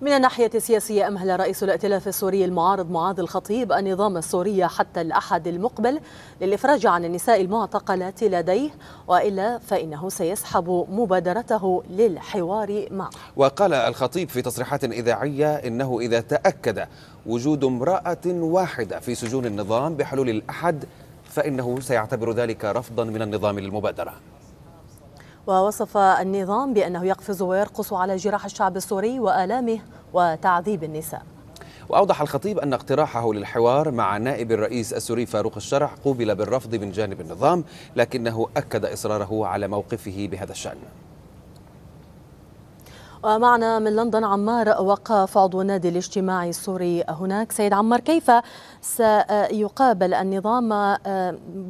من الناحية السياسية، أمهل رئيس الائتلاف السوري المعارض معاذ الخطيب النظام السوري حتى الأحد المقبل للإفراج عن النساء المعتقلات لديه، وإلا فإنه سيسحب مبادرته للحوار معه. وقال الخطيب في تصريحات إذاعية إنه إذا تأكد وجود امرأة واحدة في سجون النظام بحلول الأحد فإنه سيعتبر ذلك رفضا من النظام للمبادرة. ووصف النظام بأنه يقفز ويرقص على جراح الشعب السوري وآلامه وتعذيب النساء. وأوضح الخطيب أن اقتراحه للحوار مع نائب الرئيس السوري فاروق الشرع قوبل بالرفض من جانب النظام، لكنه أكد إصراره على موقفه بهذا الشأن. ومعنا من لندن عمار وقاف عضو النادي الاجتماعي السوري هناك. سيد عمار، كيف سيقابل النظام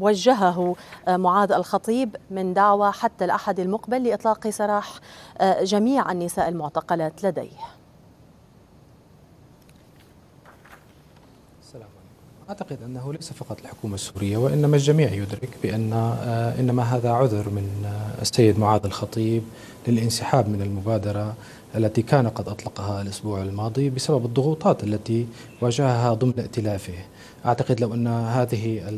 وجهه معاذ الخطيب من دعوة حتى الأحد المقبل لإطلاق سراح جميع النساء المعتقلات لديه؟ السلام عليكم. أعتقد أنه ليس فقط الحكومة السورية وإنما الجميع يدرك بأن إنما هذا عذر من السيد معاذ الخطيب للانسحاب من المبادرة التي كان قد أطلقها الأسبوع الماضي بسبب الضغوطات التي واجهها ضمن ائتلافه. أعتقد لو أن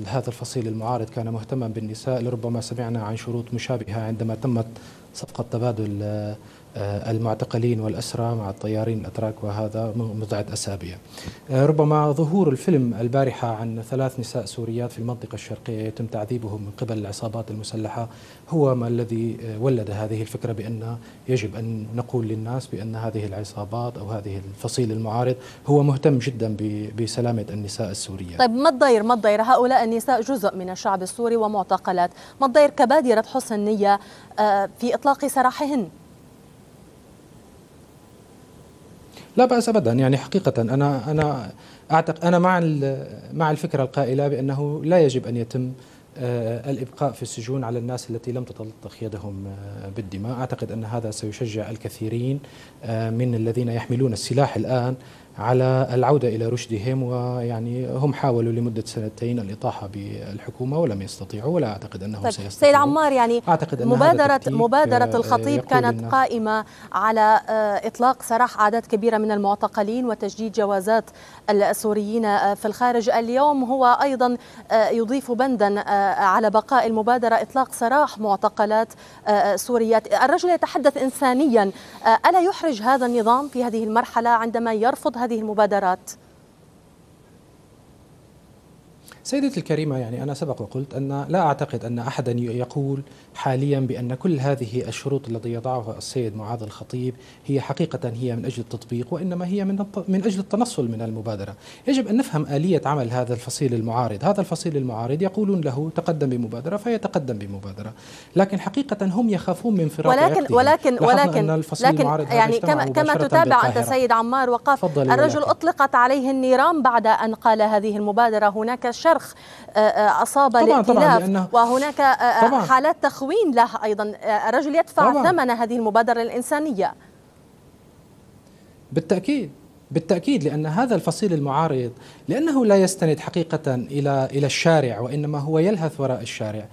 هذا الفصيل المعارض كان مهتما بالنساء لربما سمعنا عن شروط مشابهة عندما تمت صفقة تبادل المعتقلين والأسرى مع الطيارين الأتراك، وهذا منذ بضعة أسابيع. ربما ظهور الفيلم البارحة عن 3 نساء سوريات في المنطقة الشرقية يتم تعذيبهم من قبل العصابات المسلحة هو ما الذي ولد هذه الفكرة بأن يجب أن نقول للناس بأن هذه العصابات أو هذه الفصيل المعارض هو مهتم جدا بسلامة النساء السوريات. طيب ما الضير هؤلاء النساء جزء من الشعب السوري ومعتقلات، ما الضير كبادرة حسن نية في إطلاق سراحهن؟ لا بأس أبدا، يعني حقيقة أنا أعتقد أنا مع الفكرة القائلة بأنه لا يجب أن يتم الإبقاء في السجون على الناس التي لم تتلطخ يدهم بالدماء. أعتقد أن هذا سيشجع الكثيرين من الذين يحملون السلاح الآن على العودة إلى رشدهم، ويعني هم حاولوا لمدة 2 الإطاحة بالحكومة ولم يستطيعوا، ولا أعتقد أنهم سيستطيعوا. سيد عمار، يعني مبادرة الخطيب كانت قائمة على إطلاق سراح أعداد كبيرة من المعتقلين وتجديد جوازات السوريين في الخارج. اليوم هو أيضا يضيف بندا على بقاء المبادرة إطلاق سراح معتقلات سوريات. الرجل يتحدث إنسانيا، ألا يحرج هذا النظام في هذه المرحلة عندما يرفض هذه المبادرات؟ سيدتي الكريمة، يعني أنا سبق وقلت أن لا أعتقد أن أحدا يقول حاليا بأن كل هذه الشروط التي يضعها السيد معاذ الخطيب هي حقيقة هي من أجل التطبيق، وإنما هي من أجل التنصل من المبادرة. يجب أن نفهم آلية عمل هذا الفصيل المعارض. هذا الفصيل المعارض يقولون له تقدم بمبادرة فيتقدم بمبادرة، لكن حقيقة هم يخافون من فراق عقدهم. ولكن يعني كما تتابع أنت سيد عمار وقاف، الرجل أطلقت عليه النيران بعد أن قال هذه المبادرة. هناك شرخ أصاب الائتلاف وهناك حالات تخوين له أيضا. الرجل يدفع ثمن هذه المبادرة الإنسانية. بالتأكيد لأن هذا الفصيل المعارض لأنه لا يستند حقيقة إلى الشارع، وإنما هو يلهث وراء الشارع،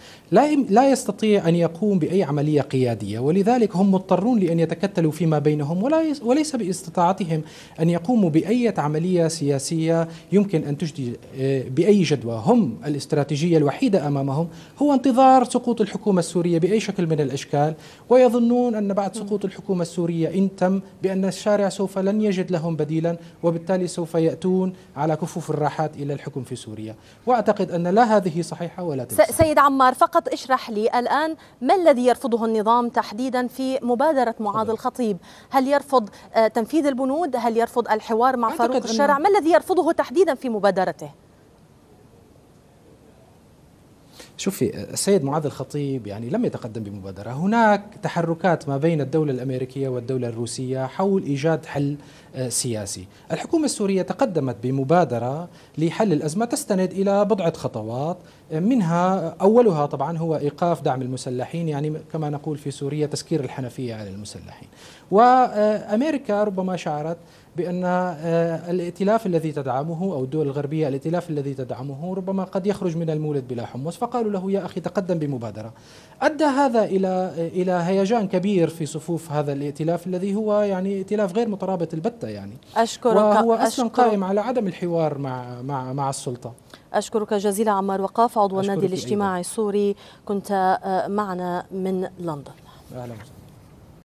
لا يستطيع أن يقوم بأي عملية قيادية، ولذلك هم مضطرون لأن يتكتلوا فيما بينهم، وليس باستطاعتهم أن يقوموا بأي عملية سياسية يمكن أن تجدي بأي جدوى. هم الاستراتيجية الوحيدة أمامهم هو انتظار سقوط الحكومة السورية بأي شكل من الأشكال، ويظنون أن بعد سقوط الحكومة السورية إن تم بأن الشارع سوف لن يجد لهم بديلا، وبالتالي سوف يأتون على كفوف الراحات إلى الحكم في سوريا. وأعتقد أن لا هذه صحيحة ولا تلك. سيد عمار، فقط اشرح لي الآن ما الذي يرفضه النظام تحديدا في مبادرة معاذ الخطيب؟ هل يرفض تنفيذ البنود؟ هل يرفض الحوار مع فاروق الشرع؟ ما الذي يرفضه تحديدا في مبادرته؟ شوفي، السيد معاذ الخطيب يعني لم يتقدم بمبادرة. هناك تحركات ما بين الدولة الأمريكية والدولة الروسية حول إيجاد حل سياسي. الحكومة السورية تقدمت بمبادرة لحل الأزمة تستند إلى بضعة خطوات منها أولها طبعا هو إيقاف دعم المسلحين، يعني كما نقول في سوريا تسكير الحنفية على المسلحين. وأمريكا ربما شعرت بأن الائتلاف الذي تدعمه أو الدول الغربية الائتلاف الذي تدعمه ربما قد يخرج من المولد بلا حمص، فقالوا له يا أخي تقدم بمبادرة. أدى هذا إلى هيجان كبير في صفوف هذا الائتلاف الذي هو يعني ائتلاف غير مترابط البتة يعني، وهو أصلا قائم على عدم الحوار مع السلطة. أشكرك جزيلا عمار وقاف، عضو النادي الاجتماعي السوري، كنت معنا من لندن. أهلا وسهلا.